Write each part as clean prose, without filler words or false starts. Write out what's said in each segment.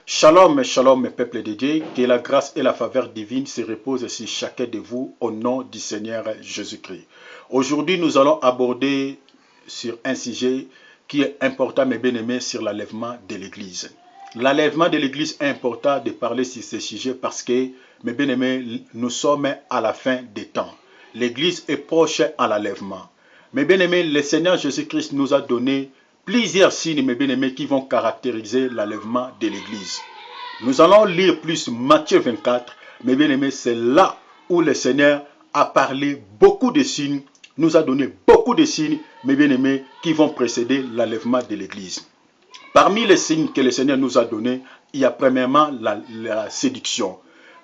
Shalom, shalom, mes peuples de Dieu, que la grâce et la faveur divine se reposent sur chacun de vous au nom du Seigneur Jésus-Christ. Aujourd'hui, nous allons aborder sur un sujet qui est important, mes bien-aimés, sur l'enlèvement de l'Église. L'enlèvement de l'Église est important de parler sur ce sujet parce que, mes bien-aimés, nous sommes à la fin des temps. L'Église est proche à l'enlèvement. Mes bien-aimés, le Seigneur Jésus-Christ nous a donné plusieurs signes, mes bien-aimés, qui vont caractériser l'enlèvement de l'Église. Nous allons lire plus Matthieu 24. Mes bien-aimés, c'est là où le Seigneur a parlé beaucoup de signes, nous a donné beaucoup de signes, mes bien-aimés, qui vont précéder l'enlèvement de l'Église. Parmi les signes que le Seigneur nous a donnés, il y a premièrement la séduction.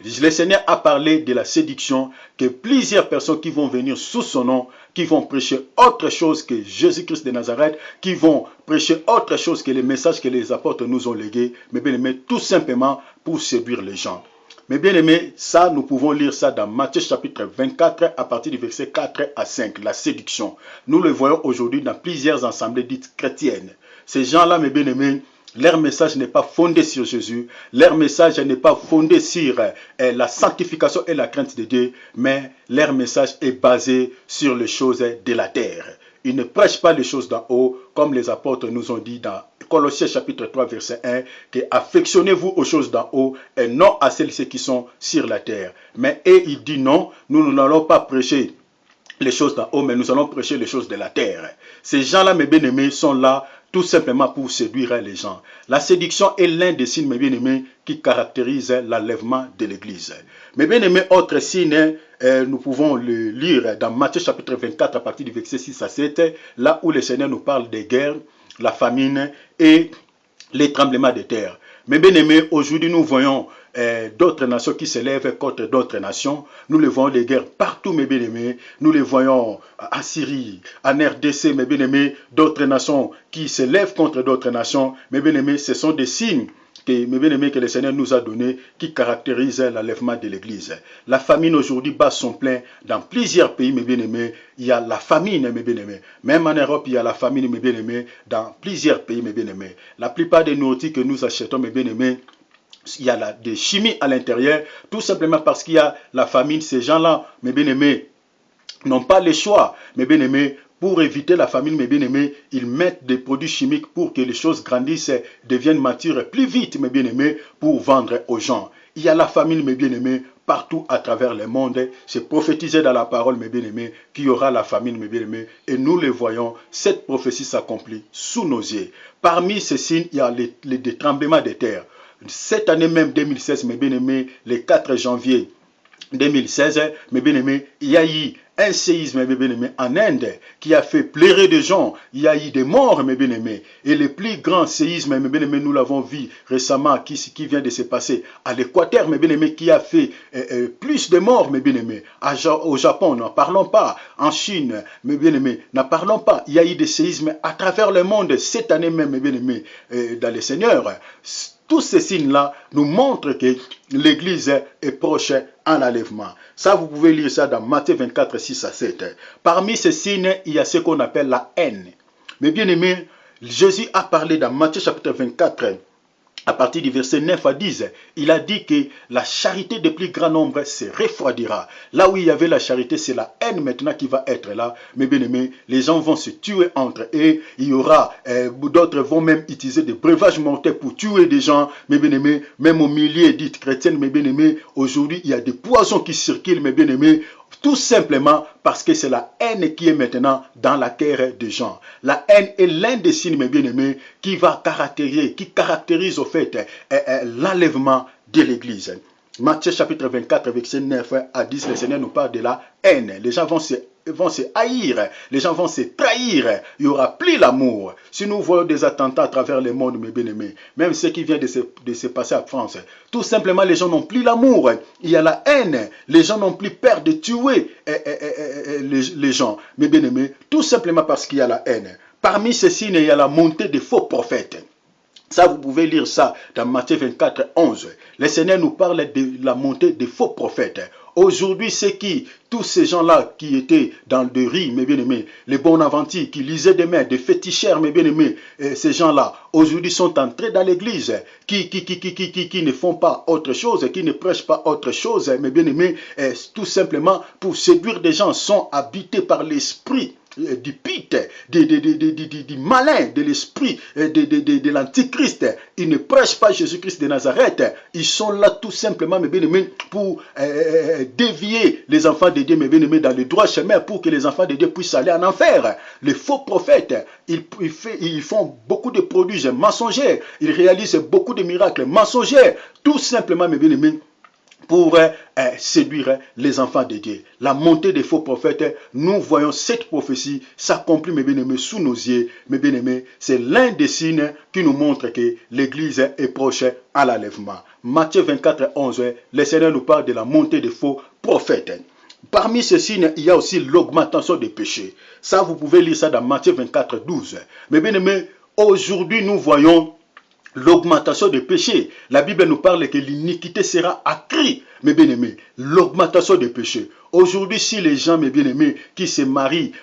Le Seigneur a parlé de la séduction, que plusieurs personnes qui vont venir sous son nom, qui vont prêcher autre chose que Jésus-Christ de Nazareth, qui vont prêcher autre chose que les messages que les apôtres nous ont légués, mais bien aimés, tout simplement pour séduire les gens. Mais bien aimés, ça, nous pouvons lire ça dans Matthieu chapitre 24 à partir du verset 4 à 5, la séduction. Nous le voyons aujourd'hui dans plusieurs assemblées dites chrétiennes. Ces gens-là, mes bien aimés, leur message n'est pas fondé sur Jésus, leur message n'est pas fondé sur la sanctification et la crainte de Dieu, mais leur message est basé sur les choses de la terre. Ils ne prêchent pas les choses d'en haut, comme les apôtres nous ont dit dans Colossiens chapitre 3 verset 1, que affectionnez-vous aux choses d'en haut et non à celles qui sont sur la terre. Mais il dit non, nous n'allons pas prêcher les choses d'en haut, mais nous allons prêcher les choses de la terre. Ces gens-là, mes bien-aimés, sont là tout simplement pour séduire les gens. La séduction est l'un des signes, mes bien-aimés, qui caractérise l'enlèvement de l'Église. Mes bien-aimés, autre signe, nous pouvons le lire dans Matthieu chapitre 24 à partir du verset 6 à 7, là où le Seigneur nous parle des guerres, la famine et les tremblements de terre. Mais bien aimés, aujourd'hui nous voyons d'autres nations qui s'élèvent contre d'autres nations. Nous les voyons des guerres partout, mes bien-aimés. Nous les voyons en Syrie, en RDC, mes bien-aimés, d'autres nations qui s'élèvent contre d'autres nations. Mes bien-aimés, ce sont des signes mes bien-aimés, que le Seigneur nous a donnés qui caractérisent l'enlèvement de l'Église. La famine aujourd'hui bat son plein dans plusieurs pays, mes bien-aimés. Il y a la famine, mes bien-aimés. Même en Europe, il y a la famine, mes bien-aimés, dans plusieurs pays, mes bien-aimés. La plupart des nourritures que nous achetons, mes bien-aimés, il y a des chimies à l'intérieur, tout simplement parce qu'il y a la famine. Ces gens-là, mes bien-aimés, n'ont pas le choix, mes bien-aimés. Pour éviter la famine, mes bien-aimés, ils mettent des produits chimiques pour que les choses grandissent, deviennent matures plus vite, mes bien-aimés, pour vendre aux gens. Il y a la famine, mes bien-aimés, partout à travers le monde. C'est prophétisé dans la parole, mes bien-aimés, qu'il y aura la famine, mes bien-aimés. Et nous le voyons, cette prophétie s'accomplit sous nos yeux. Parmi ces signes, il y a les tremblements de terre. Cette année même, 2016, mes bien-aimés, le 4 janvier 2016, mes bien-aimés, il y a eu un séisme, mes bien-aimés, en Inde, qui a fait pleurer des gens. Il y a eu des morts, mes bien-aimés. Et le plus grand séisme, mes bien-aimés, nous l'avons vu récemment, qui vient de se passer à l'Équateur, mes bien-aimés, qui a fait plus de morts, mes bien-aimés. Au Japon, n'en parlons pas. En Chine, mes bien-aimés, n'en parlons pas. Il y a eu des séismes à travers le monde, cette année même, mes bien-aimés, dans le Seigneur. Tous ces signes-là nous montrent que l'Église est proche en enlèvement. Ça, vous pouvez lire ça dans Matthieu 24, 6 à 7. Parmi ces signes, il y a ce qu'on appelle la haine. Mais bien aimé, Jésus a parlé dans Matthieu chapitre 24, à partir du verset 9 à 10, il a dit que la charité des plus grand nombre se refroidira. Là où il y avait la charité, c'est la haine maintenant qui va être là. Mais bien aimé, les gens vont se tuer entre eux. Il y aura, d'autres vont même utiliser des breuvages mortels pour tuer des gens. Mais bien aimé, même au milieu dites chrétiennes, mais bien aimé, aujourd'hui il y a des poisons qui circulent, mais bien aimé, tout simplement parce que c'est la haine qui est maintenant dans la cœur des gens. La haine est l'un des signes, mes bien-aimés, qui caractérise au fait l'enlèvement de l'Église. Matthieu chapitre 24, verset 9 à 10, le Seigneur nous parle de la haine. Les gens vont se haïr, les gens vont se trahir, il n'y aura plus l'amour. Si nous voyons des attentats à travers le monde, mes bien-aimés, même ce qui vient de se passer en France, tout simplement les gens n'ont plus l'amour, il y a la haine, les gens n'ont plus peur de tuer les gens, mes bien-aimés, tout simplement parce qu'il y a la haine. Parmi ces signes, il y a la montée des faux prophètes. Ça, vous pouvez lire ça dans Matthieu 24, 11. Le Seigneur nous parle de la montée des faux prophètes. Aujourd'hui, tous ces gens-là qui étaient dans le riz, mes bien-aimés, les Bonaventure, qui lisaient des mains, des féticheurs, mes bien-aimés, ces gens-là, aujourd'hui sont entrés dans l'église, qui ne font pas autre chose, qui ne prêchent pas autre chose, mes bien-aimés, tout simplement pour séduire des gens, sont habités par l'esprit du pite, du malin, de l'esprit de l'antichrist. Ils ne prêchent pas Jésus-Christ de Nazareth. Ils sont là tout simplement, mes bien-aimés, pour dévier les enfants de Dieu, mes bien-aimés, dans le droit chemin, pour que les enfants de Dieu puissent aller en enfer. Les faux prophètes, ils font beaucoup de produits mensongers. Ils réalisent beaucoup de miracles mensongers. Tout simplement, mes bien-aimés, pour séduire les enfants de Dieu. La montée des faux prophètes, nous voyons cette prophétie s'accomplir, mes bien-aimés, sous nos yeux. Mes bien-aimés, c'est l'un des signes qui nous montre que l'Église est proche à l'enlèvement. Matthieu 24, 11, le Seigneur nous parle de la montée des faux prophètes. Parmi ces signes, il y a aussi l'augmentation des péchés. Ça, vous pouvez lire ça dans Matthieu 24, 12. Mes bien-aimés, aujourd'hui, nous voyons l'augmentation des péchés. La Bible nous parle que l'iniquité sera accrue, mes bien-aimés. L'augmentation des péchés. Aujourd'hui, si les gens, mes bien-aimés, qui se marient,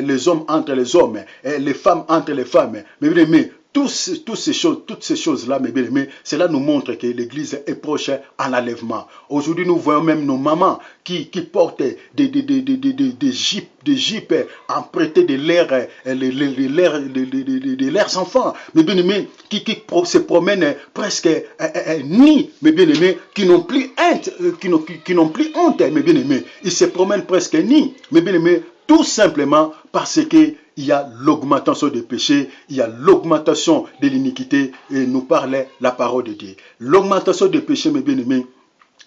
les hommes entre les hommes, les femmes entre les femmes, mes bien-aimés, toutes ces choses-là, mes bien-aimés, cela nous montre que l'Église est proche à l'enlèvement. Aujourd'hui, nous voyons même nos mamans qui portent des jupes empruntées de leurs enfants, mes bien-aimés, qui se promènent presque nus, mes bien-aimés, qui n'ont plus honte, mes bien-aimés. Ils se promènent presque nus, mes bien-aimés, tout simplement parce que il y a l'augmentation des péchés, il y a l'augmentation de l'iniquité, et nous parlait la parole de Dieu. L'augmentation des péchés, mes bien-aimés,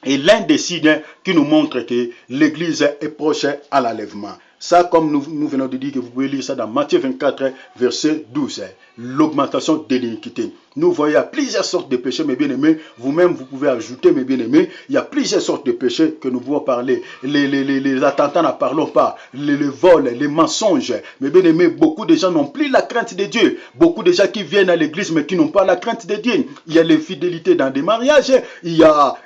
est l'un des signes qui nous montre que l'Église est proche à l'enlèvement. Ça, comme nous venons de dire, que vous pouvez lire ça dans Matthieu 24, verset 12. L'augmentation de l'iniquité. Nous voyons plusieurs sortes de péchés, mes bien-aimés. Vous-même, vous pouvez ajouter, mes bien-aimés. Il y a plusieurs sortes de péchés que nous pouvons parler. Les attentats, n'en parlons pas. Les vols, les mensonges. Mes bien-aimés, beaucoup de gens n'ont plus la crainte de Dieu. Beaucoup de gens qui viennent à l'église, mais qui n'ont pas la crainte de Dieu. Il y a l'infidélité dans des mariages. Il y a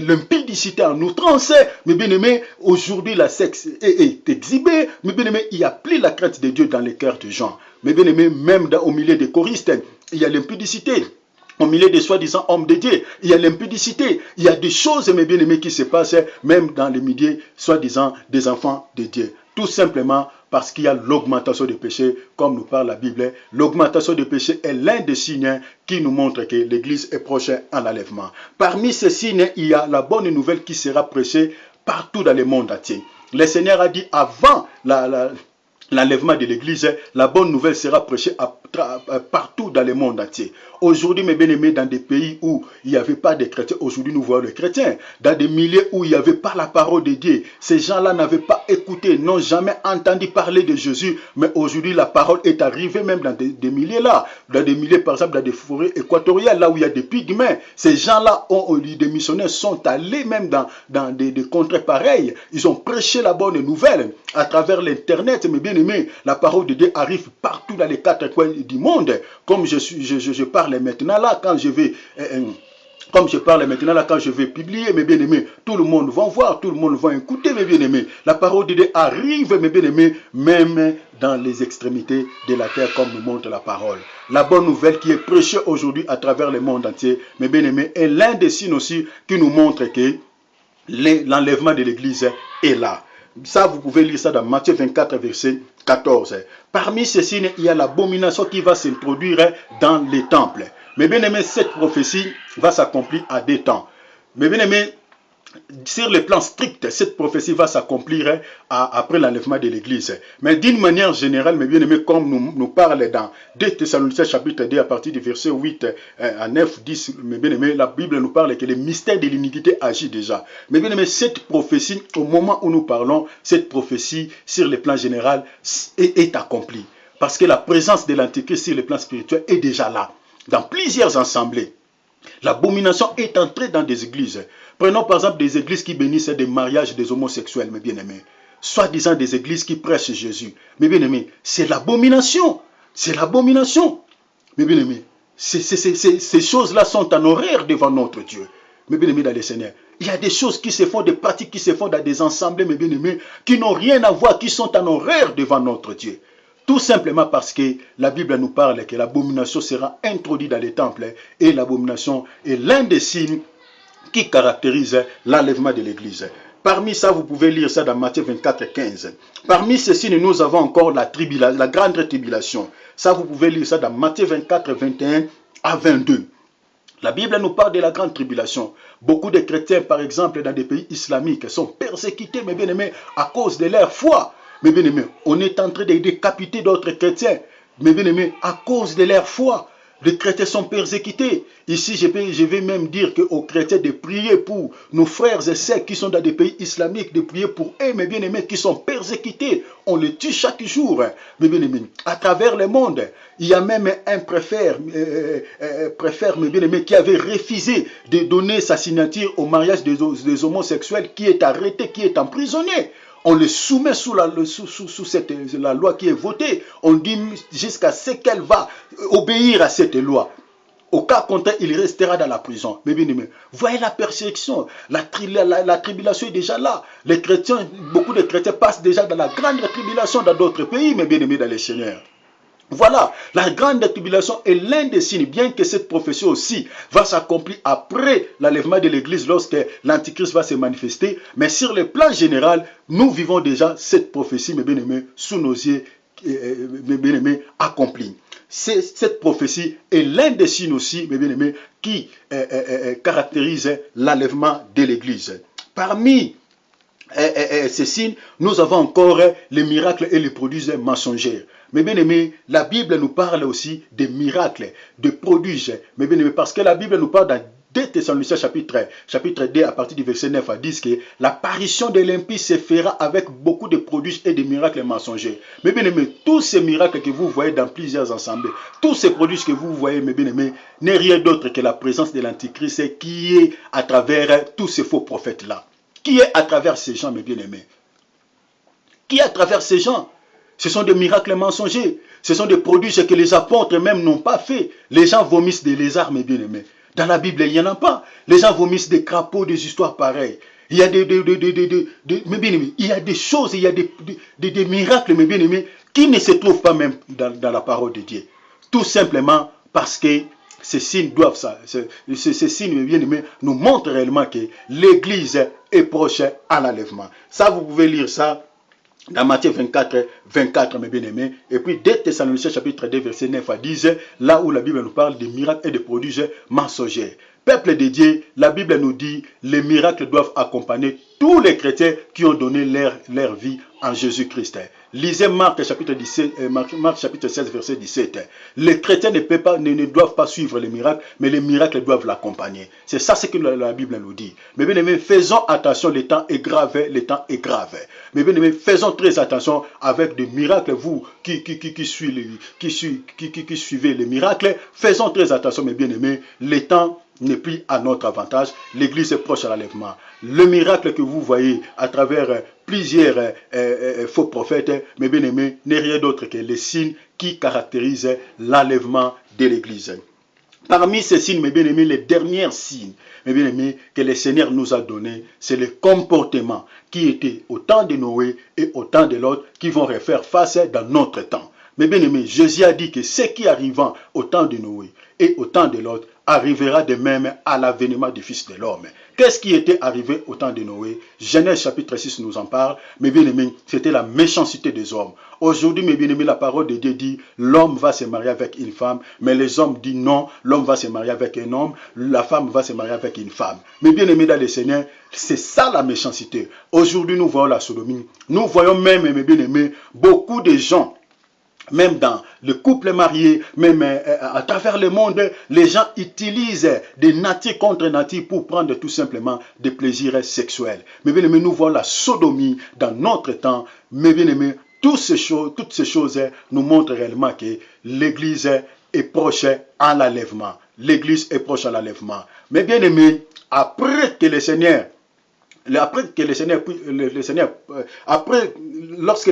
l'impudicité en outrance. Mes bien-aimés, aujourd'hui, la sexe est exhibée. Mes bien-aimés, il n'y a plus la crainte de Dieu dans les cœurs des gens. Mes bien-aimés, même au milieu des choristes, il y a l'impudicité. Au milieu des soi-disant hommes de Dieu, il y a l'impudicité. Il y a des choses, mes bien-aimés, qui se passent même dans les milieux soi-disant des enfants de Dieu. Tout simplement parce qu'il y a l'augmentation des péchés, comme nous parle la Bible. L'augmentation des péchés est l'un des signes qui nous montre que l'Église est proche à l'enlèvement. Parmi ces signes, il y a la bonne nouvelle qui sera prêchée partout dans le monde entier. Le Seigneur a dit avant l'enlèvement de l'Église, la bonne nouvelle sera prêchée partout dans le monde entier. Aujourd'hui, mes bien-aimés, dans des pays où il n'y avait pas de chrétiens, aujourd'hui nous voyons les chrétiens. Dans des milieux où il n'y avait pas la parole de Dieu, ces gens-là n'avaient pas écouté, n'ont jamais entendu parler de Jésus, mais aujourd'hui la parole est arrivée même dans des milieux là. Dans des milieux, par exemple, dans des forêts équatoriales, là où il y a des pygmées. Ces gens-là, des missionnaires sont allés même dans des contrées pareilles. Ils ont prêché la bonne nouvelle à travers l'Internet, mes bien-aimés. La parole de Dieu arrive partout dans les quatre coins du monde. Comme je parle maintenant là, quand je vais... Comme je parle maintenant là, quand je vais publier, mes bien-aimés, tout le monde va voir, tout le monde va écouter, mes bien-aimés. La parole de Dieu arrive, mes bien-aimés, même dans les extrémités de la terre, comme nous montre la parole. La bonne nouvelle qui est prêchée aujourd'hui à travers le monde entier, mes bien-aimés, est l'un des signes aussi qui nous montre que l'enlèvement de l'Église est là. Ça, vous pouvez lire ça dans Matthieu 24, verset 14. Parmi ces signes, il y a l'abomination qui va s'introduire dans les temples. Mais bien aimé, cette prophétie va s'accomplir à deux temps. Mais bien aimé, sur le plan strict, cette prophétie va s'accomplir après l'enlèvement de l'Église. Mais d'une manière générale, mes bien-aimés, comme nous parle dans 2 Thessaloniciens chapitre 2 à partir du verset 8 à 9, 10, mes bien-aimés, la Bible nous parle que le mystère de l'iniquité agit déjà. Mais bien-aimés, cette prophétie, au moment où nous parlons, cette prophétie sur le plan général est accomplie. Parce que la présence de l'Antichrist sur le plan spirituel est déjà là. Dans plusieurs assemblées, l'abomination est entrée dans des églises. Prenons par exemple des églises qui bénissent des mariages des homosexuels, mes bien-aimés. Soi-disant des églises qui prêchent Jésus. Mes bien-aimés, c'est l'abomination. C'est l'abomination. Mes bien-aimés, ces choses-là sont en horreur devant notre Dieu. mes bien-aimés dans les Seigneurs. Il y a des choses qui se font, des pratiques qui se font dans des assemblées, mes bien-aimés, qui n'ont rien à voir, qui sont en horreur devant notre Dieu. Tout simplement parce que la Bible nous parle que l'abomination sera introduite dans les temples et l'abomination est l'un des signes qui caractérise l'enlèvement de l'Église. Parmi ça, vous pouvez lire ça dans Matthieu 24, 15. Parmi ces signes, nous avons encore la grande tribulation. Ça, vous pouvez lire ça dans Matthieu 24, 21 à 22. La Bible nous parle de la grande tribulation. Beaucoup de chrétiens, par exemple, dans des pays islamiques, sont persécutés, mes bien-aimés, à cause de leur foi. Mes bien-aimés, on est en train de décapiter d'autres chrétiens, mes bien-aimés, à cause de leur foi. Les chrétiens sont persécutés. Ici, je vais même dire aux chrétiens de prier pour nos frères et sœurs qui sont dans des pays islamiques, de prier pour eux, mes bien-aimés, qui sont persécutés. On les tue chaque jour, mes bien-aimés. À travers le monde, il y a même un préfère, mes bien-aimés, qui avait refusé de donner sa signature au mariage des homosexuels, qui est arrêté, qui est emprisonné. On le soumet sous la loi qui est votée. On dit jusqu'à ce qu'elle va obéir à cette loi. Au cas contraire, il restera dans la prison. Mais bien aimé, voyez la persécution, la tribulation est déjà là. Les chrétiens, beaucoup de chrétiens passent déjà dans la grande tribulation dans d'autres pays, mais bien aimés dans les Seigneurs. Voilà, la grande tribulation est l'un des signes, bien que cette prophétie aussi va s'accomplir après l'enlèvement de l'Église lorsque l'Antichrist va se manifester. Mais sur le plan général, nous vivons déjà cette prophétie, mes bien-aimés, sous nos yeux, mes bien-aimés, accomplie. Cette prophétie est l'un des signes aussi, mes bien-aimés, qui caractérise l'enlèvement de l'Église. Parmi ces signes, nous avons encore les miracles et les prodiges mensongers. Mais bien aimés, la Bible nous parle aussi des miracles, des prodiges. Mais bien aimés, parce que la Bible nous parle dans 2 Thessaloniciens chapitre 2 à partir du verset 9 à 10 que l'apparition de l'impie se fera avec beaucoup de prodiges et de miracles mensongers. Mais bien aimés, tous ces miracles que vous voyez dans plusieurs assemblées, tous ces prodiges que vous voyez, mes bien aimés, n'est rien d'autre que la présence de l'Antichrist qui est à travers tous ces faux prophètes-là. Qui est à travers ces gens, mes bien-aimés? Qui est à travers ces gens? Ce sont des miracles mensongers. Ce sont des prodiges que les apôtres même n'ont pas fait. Les gens vomissent des lézards, mes bien-aimés. Dans la Bible, il n'y en a pas. Les gens vomissent des crapauds, des histoires pareilles. Il y a mes bien-aimés, il y a des choses, il y a des miracles, mes bien-aimés, qui ne se trouvent pas même dans la parole de Dieu. Tout simplement parce que ces signes doivent ça. Ces signes, bien aimés, nous montrent réellement que l'Église est proche à l'enlèvement. Ça, vous pouvez lire ça dans Matthieu 24, 24, mes bien-aimés. Et puis, 2 Thessaloniciens chapitre 2, verset 9 à 10, là où la Bible nous parle des miracles et des prodiges mensongers. Peuple de Dieu, la Bible nous dit, les miracles doivent accompagner tous les chrétiens qui ont donné leur vie en Jésus-Christ. Lisez Marc chapitre 16, verset 17. Les chrétiens ne doivent pas suivre les miracles, mais les miracles doivent l'accompagner. C'est ça ce que la Bible nous dit. Mais bien aimés, faisons attention, le temps est grave, le temps est grave. Mais bien aimés, faisons très attention avec des miracles, vous qui suivez les miracles, faisons très attention, mes bien aimés, le temps n'est plus à notre avantage. L'Église est proche à l'enlèvement. Le miracle que vous voyez à travers plusieurs faux prophètes, mes bien-aimés, n'est rien d'autre que les signes qui caractérisent l'enlèvement de l'Église. Parmi ces signes, mes bien-aimés, les derniers signes, mes bien-aimés, que le Seigneur nous a donnés, c'est le comportement qui était au temps de Noé et au temps de l'autre qui vont refaire face dans notre temps. Mes bien-aimés, Jésus a dit que ce qui arriva au temps de Noé et au temps de l'autre arrivera de même à l'avènement du Fils de l'homme. Qu'est-ce qui était arrivé au temps de Noé? Genèse chapitre 6 nous en parle. Mes bien-aimés, c'était la méchanceté des hommes. Aujourd'hui, mes bien-aimés, la parole de Dieu dit l'homme va se marier avec une femme, mais les hommes disent non, l'homme va se marier avec un homme, la femme va se marier avec une femme. Mes bien-aimés dans le Seigneur, c'est ça la méchanceté. Aujourd'hui, nous voyons la sodomie. Nous voyons même, mes bien-aimés, beaucoup de gens, même dans le couple marié, même à travers le monde, les gens utilisent des natures contre natures pour prendre tout simplement des plaisirs sexuels. Mais bien aimés, nous voyons la sodomie dans notre temps. Mais bien aimés, toutes ces choses nous montrent réellement que l'Église est proche à l'enlèvement. L'Église est proche à l'enlèvement. Mais bien aimés, après que le Seigneur, lorsque le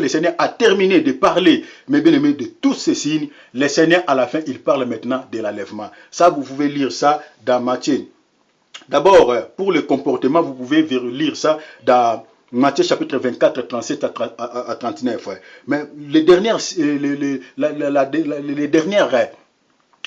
Seigneur a terminé de parler, mes bien-aimés, de tous ces signes, le Seigneur, à la fin, il parle maintenant de l'enlèvement. Ça, vous pouvez lire ça dans Matthieu D'abord, pour le comportement, vous pouvez lire ça dans Matthieu chapitre 24, 37 à 39. Mais les dernières, les dernières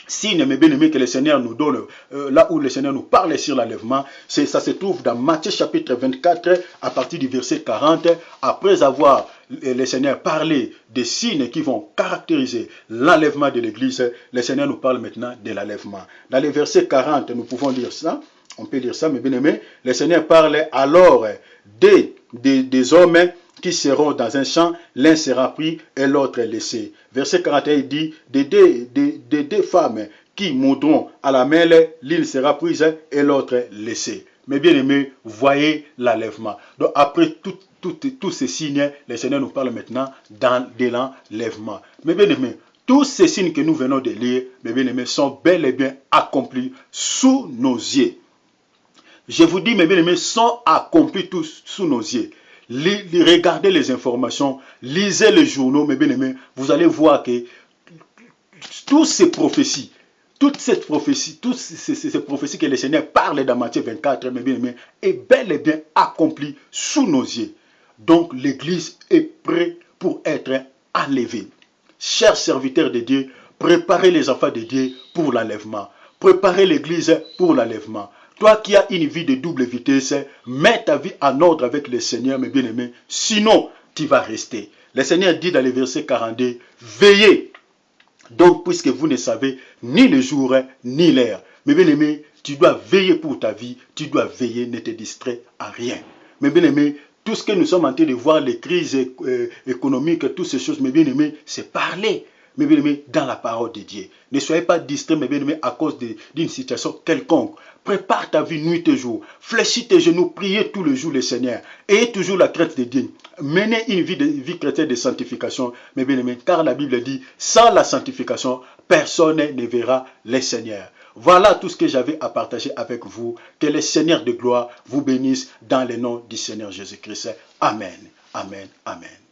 signes, mes bien-aimés, que le Seigneur nous donne, là où le Seigneur nous parle sur l'enlèvement, ça se trouve dans Matthieu chapitre 24, à partir du verset 40, après avoir le Seigneur parlé des signes qui vont caractériser l'enlèvement de l'Église, le Seigneur nous parle maintenant de l'enlèvement. Dans les versets 40, nous pouvons lire ça, on peut lire ça, mes bien-aimés, le Seigneur parle alors des hommes qui seront dans un champ, l'un sera pris et l'autre laissé. Verset 41 dit, des deux femmes qui moudront à la mêle, l'une sera prise et l'autre laissée. Mais bien aimés, voyez l'enlèvement. Donc après tous ces signes, le Seigneur nous parle maintenant de l'enlèvement. Mais bien aimés, tous ces signes que nous venons de lire, mes bien aimés, sont bel et bien accomplis sous nos yeux. Je vous dis, mes bien aimés, sont accomplis tous sous nos yeux. Regardez les informations, lisez les journaux, mes bien-aimés, vous allez voir que toutes ces prophéties, toutes ces prophéties que le Seigneur parle dans Matthieu 24, mes bien-aimés, est bel et bien accomplie sous nos yeux. Donc l'Église est prête pour être enlevée. Chers serviteurs de Dieu, préparez les enfants de Dieu pour l'enlèvement. Préparez l'Église pour l'enlèvement. Toi qui as une vie de double vitesse, mets ta vie en ordre avec le Seigneur, mes bien-aimés. Sinon, tu vas rester. Le Seigneur dit dans le verset 42, veillez. Donc, puisque vous ne savez ni le jour, ni l'heure. Mes bien-aimés, tu dois veiller pour ta vie. Tu dois veiller, ne te distrais à rien. Mes bien-aimés, tout ce que nous sommes en train de voir, les crises économiques, toutes ces choses, mes bien-aimés, c'est parler. Mes bien-aimés, dans la parole de Dieu. Ne soyez pas distraits, mes bien-aimés, à cause d'une situation quelconque. Prépare ta vie nuit et jour. Fléchis tes genoux, priez tout le jour le Seigneur. Ayez toujours la crainte de Dieu. Menez une vie chrétienne de sanctification, mes bien-aimés, car la Bible dit, sans la sanctification, personne ne verra le Seigneur. Voilà tout ce que j'avais à partager avec vous. Que le Seigneur de gloire vous bénisse dans le nom du Seigneur Jésus-Christ. Amen. Amen. Amen.